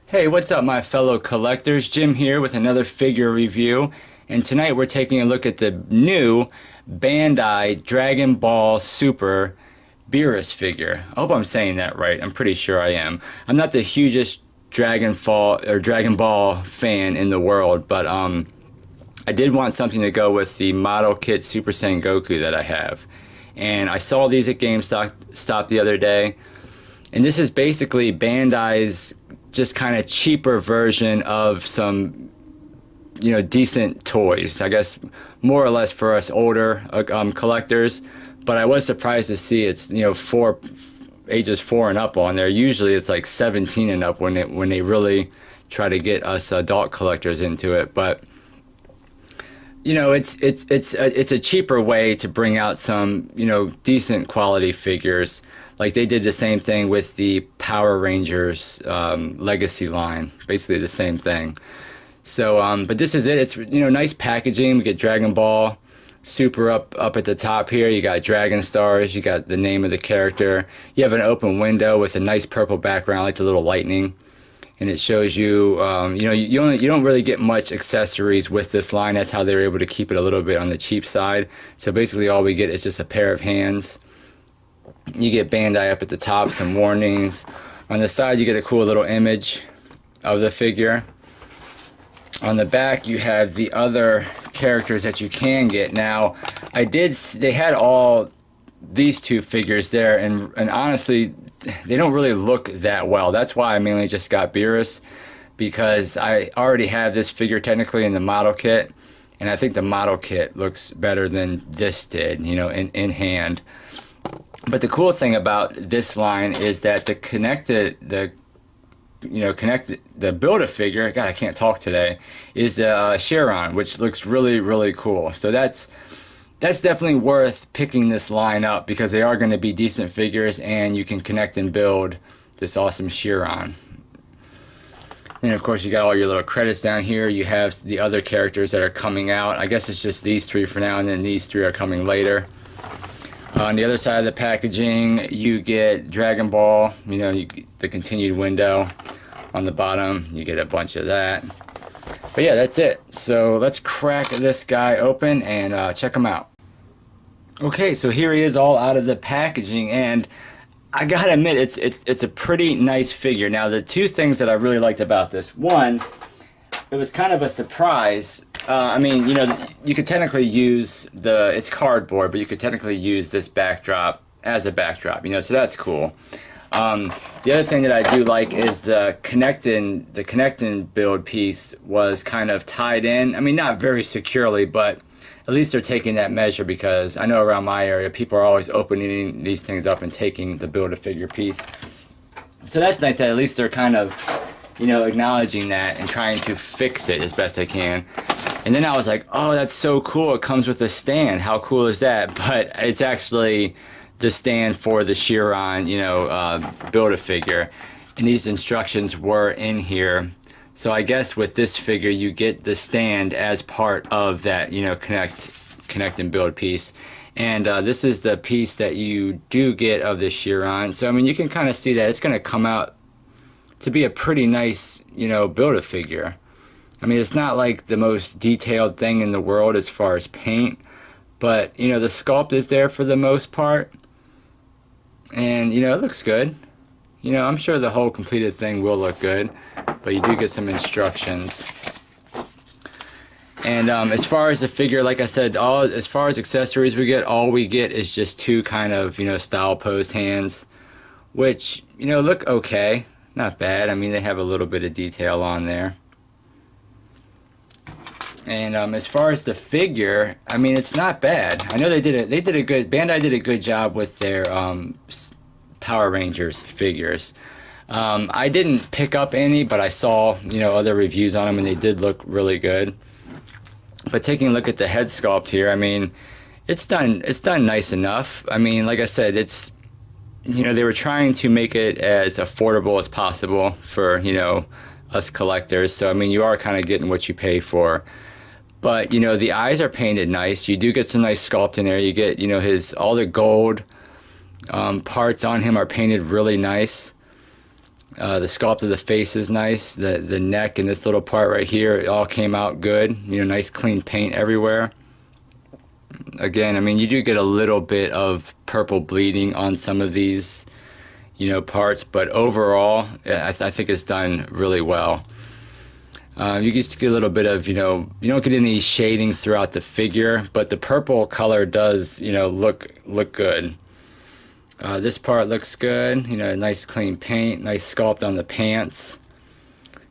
Hey, what's up, my fellow collectors? Jim here with another figure review, and tonight we're taking a look at the new Bandai Dragon Ball Super Beerus figure. I hope I'm saying that right. I'm pretty sure I am. I'm not the hugest Dragon Ball fan in the world, but I did want something to go with the model kit Super Saiyan Goku that I have, and I saw these at GameStop the other day, and this is basically Bandai's just kind of cheaper version of some, decent toys. I guess more or less for us older collectors. But I was surprised to see it's ages 4 and up on there. Usually it's like 17 and up when they really try to get us adult collectors into it. But it's a cheaper way to bring out some decent quality figures. Like they did the same thing with the Power Rangers Legacy line, basically the same thing. So, but this is it. It's nice packaging. We get Dragon Ball Super up at the top here. You got Dragon Stars. You got the name of the character. You have an open window with a nice purple background, like the little lightning. And it shows you, you don't really get much accessories with this line. That's how they were able to keep it a little bit on the cheap side. So basically all we get is just a pair of hands. You get Bandai up at the top, some warnings. On the side you get a cool little image of the figure. On the back you have the other characters that you can get. Now, they had all these two figures there, and honestly, they don't really look that well. That's why I mainly just got Beerus, because I already have this figure technically in the model kit, and I think the model kit looks better than this did, in hand. But the cool thing about this line is that the Build-A-Figure, God, I can't talk today, is Shenron, which looks really, really cool. So that's definitely worth picking this line up, because they are going to be decent figures, and you can connect and build this awesome Shenron. And of course you got all your little credits down here. You have the other characters that are coming out. I guess it's just these three for now, and then these three are coming later. On the other side of the packaging, you get Dragon Ball, you get the continued window. On the bottom, you get a bunch of that. But yeah, that's it. So let's crack this guy open and check him out. Okay, so here he is all out of the packaging, and I gotta admit, it's a pretty nice figure. Now, the two things that I really liked about this: one, it was kind of a surprise. You could technically use it's cardboard, but you could technically use this backdrop as a backdrop, so that's cool. The other thing that I do like is the connect and build piece was kind of tied in. I mean, not very securely, but at least they're taking that measure, because I know around my area, people are always opening these things up and taking the Build-A-Figure piece. So that's nice that at least they're kind of, acknowledging that and trying to fix it as best they can. And then I was like, oh, that's so cool. It comes with a stand. How cool is that? But it's actually the stand for the Shenron, Build-A-Figure. And these instructions were in here. So I guess with this figure, you get the stand as part of that, connect and build piece. And this is the piece that you do get of the Shenron. So, you can kind of see that it's going to come out to be a pretty nice, Build-A-Figure. It's not like the most detailed thing in the world as far as paint, but, the sculpt is there for the most part. And, it looks good. I'm sure the whole completed thing will look good, but you do get some instructions. And as far as the figure, like I said, as far as accessories all we get is just two kind of, style posed hands, which, look okay. Not bad. They have a little bit of detail on there. And as far as the figure, it's not bad. I know Bandai did a good job with their Power Rangers figures. I didn't pick up any, but I saw, other reviews on them, and they did look really good. But taking a look at the head sculpt here, it's done nice enough. Like I said, they were trying to make it as affordable as possible for, us collectors. So, you are kind of getting what you pay for. But, the eyes are painted nice. You do get some nice sculpt in there. You get, all the gold parts on him are painted really nice. The sculpt of the face is nice. The neck and this little part right here, it all came out good. You know, nice clean paint everywhere. Again, I mean, you do get a little bit of purple bleeding on some of these, you know, parts, but overall, I think it's done really well. You just get a little bit of, you know, you don't get any shading throughout the figure, but the purple color does, you know, look good. This part looks good, you know, nice clean paint, nice sculpt on the pants.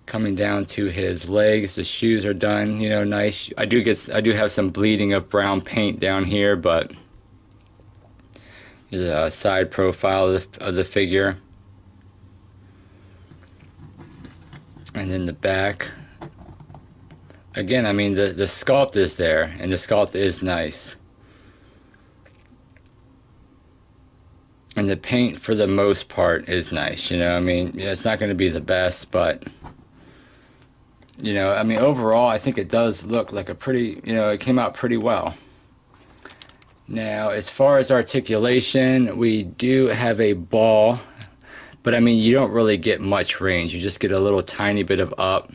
Coming down to his legs, the shoes are done, you know, nice. I do have some bleeding of brown paint down here, but here's a side profile of the figure. And then the back. Again, I mean, the sculpt is there, and the sculpt is nice. And the paint, for the most part, is nice, you know, I mean, yeah, it's not going to be the best, but, you know, I mean, overall, I think it does look like a pretty, you know, it came out pretty well. Now, as far as articulation, we do have a ball, but, I mean, you don't really get much range. You just get a little tiny bit of up,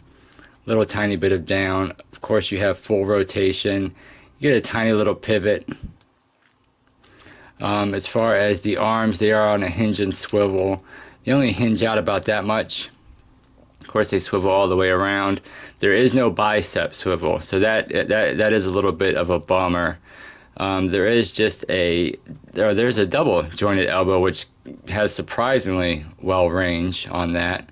little tiny bit of down. Of course, you have full rotation. You get a tiny little pivot. As far as the arms, they are on a hinge and swivel. They only hinge out about that much. Of course, they swivel all the way around. There is no bicep swivel, so that is a little bit of a bummer. There is just there's a double jointed elbow, which has surprisingly well range on that.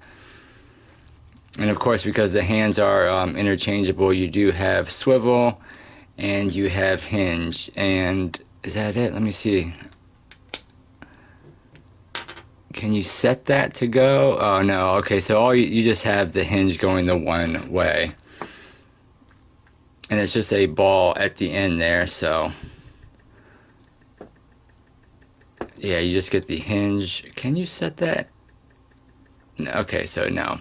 And of course, because the hands are interchangeable, you do have swivel and you have hinge. And is that it? Let me see. Can you set that to go? Oh no. Okay, so all you just have the hinge going the one way. And it's just a ball at the end there, so yeah, you just get the hinge. Can you set that? No, okay, so no.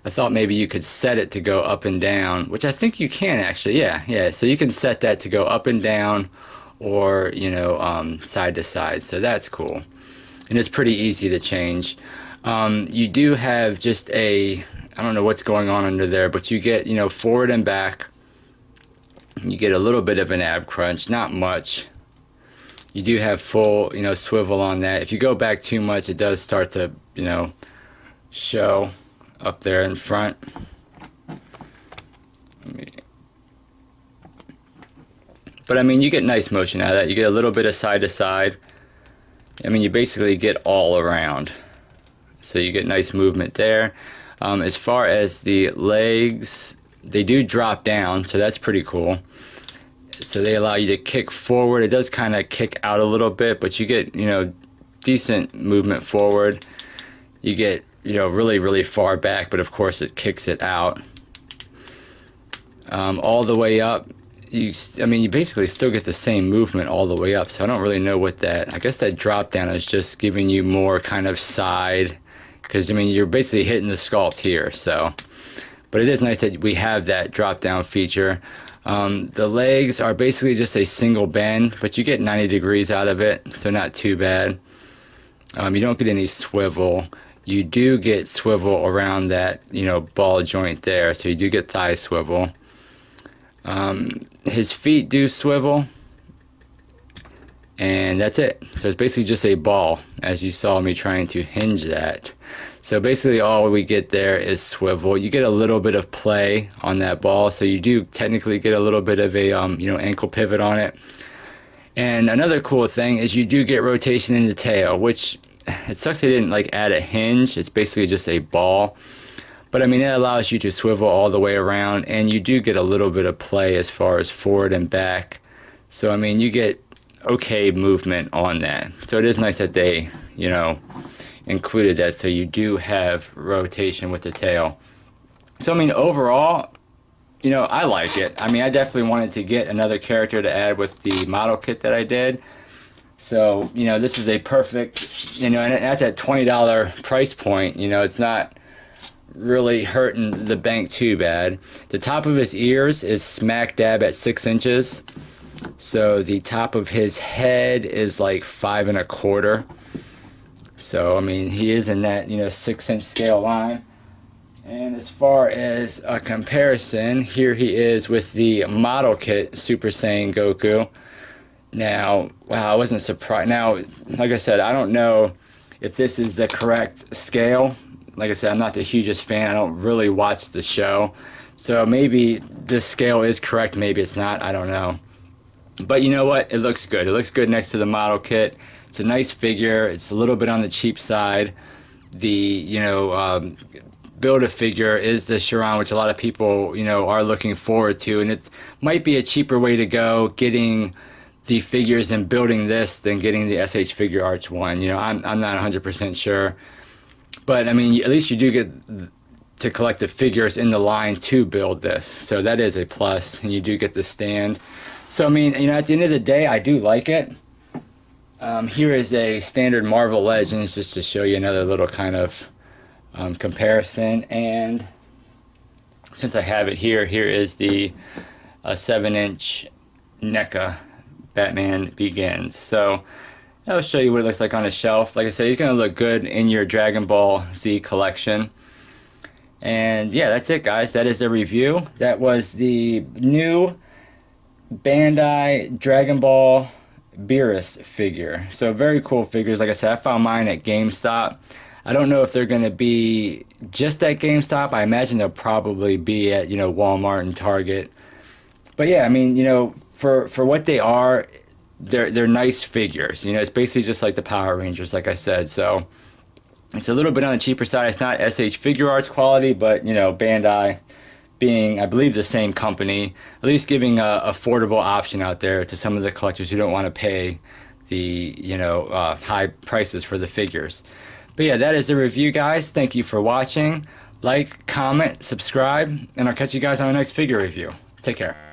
I thought maybe you could set it to go up and down, which I think you can actually. Yeah. So you can set that to go up and down, or, you know, side to side. So that's cool, and it's pretty easy to change. You do have just I don't know what's going on under there, but you get, you know, forward and back. You get a little bit of an ab crunch, not much. You do have full, you know, swivel on that. If you go back too much, it does start to, you know, show up there in front. But I mean, you get nice motion out of that. You get a little bit of side to side. I mean, you basically get all around. So you get nice movement there. As far as the legs, they do drop down, so that's pretty cool. So they allow you to kick forward. It does kind of kick out a little bit, but you get, you know, decent movement forward. You get, you know, really, really far back, but of course it kicks it out. All the way up, I mean, you basically still get the same movement all the way up, so I don't really know what that, I guess that drop down is just giving you more kind of side, because, I mean, you're basically hitting the sculpt here, so. But it is nice that we have that drop down feature. The legs are basically just a single bend, but you get 90 degrees out of it, so not too bad. You don't get any swivel. You do get swivel around that, you know, ball joint there, so you do get thigh swivel. His feet do swivel, and that's it. So it's basically just a ball, as you saw me trying to hinge that. So basically all we get there is swivel. You get a little bit of play on that ball, so you do technically get a little bit of a you know, ankle pivot on it. And another cool thing is you do get rotation in the tail, which it sucks they didn't like add a hinge. It's basically just a ball. But I mean, it allows you to swivel all the way around, and you do get a little bit of play as far as forward and back. So I mean, you get okay movement on that. So it is nice that they, you know, included that, so you do have rotation with the tail. So I mean, overall, you know, I like it. I mean, I definitely wanted to get another character to add with the model kit that I did. So, you know, this is a perfect, you know, and at that $20 price point, you know, it's not really hurting the bank too bad. The top of his ears is smack dab at 6 inches. So the top of his head is like 5 1/4. So I mean, he is in that 6-inch scale line. And as far as a comparison, here he is with the model kit Super Saiyan Goku. Now, wow, I wasn't surprised. Now, like I said, I don't know if this is the correct scale. Like I said, I'm not the hugest fan. I don't really watch the show. So maybe this scale is correct, maybe it's not. I don't know. But you know what? It looks good. It looks good next to the model kit. It's a nice figure. It's a little bit on the cheap side. The, Build-A-Figure is the Shenron, which a lot of people, are looking forward to. And it might be a cheaper way to go getting the figures and building this than getting the SH Figure Arts one. I'm not 100% sure. But, I mean, at least you do get to collect the figures in the line to build this. So that is a plus. And you do get the stand. So, I mean, at the end of the day, I do like it. Here is a standard Marvel Legends, just to show you another little kind of comparison. And since I have it here is the 7-inch NECA Batman Begins. So that'll show you what it looks like on a shelf. Like I said, he's going to look good in your Dragon Ball Z collection. And yeah, that's it, guys. That is the review. That was the new Bandai Dragon Ball Beerus figure. So very cool figures. Like I said, I found mine at GameStop. I don't know if they're going to be just at GameStop. I imagine they'll probably be at, Walmart and Target. But yeah, I mean, for what they are, they're nice figures. It's basically just like the Power Rangers, like I said. So it's a little bit on the cheaper side. It's not SH Figure Arts quality, but Bandai being, I believe, the same company, at least giving a affordable option out there to some of the collectors who don't want to pay the high prices for the figures. But yeah, that is the review, guys. Thank you for watching. Like, comment, subscribe, and I'll catch you guys on the next figure review. Take care.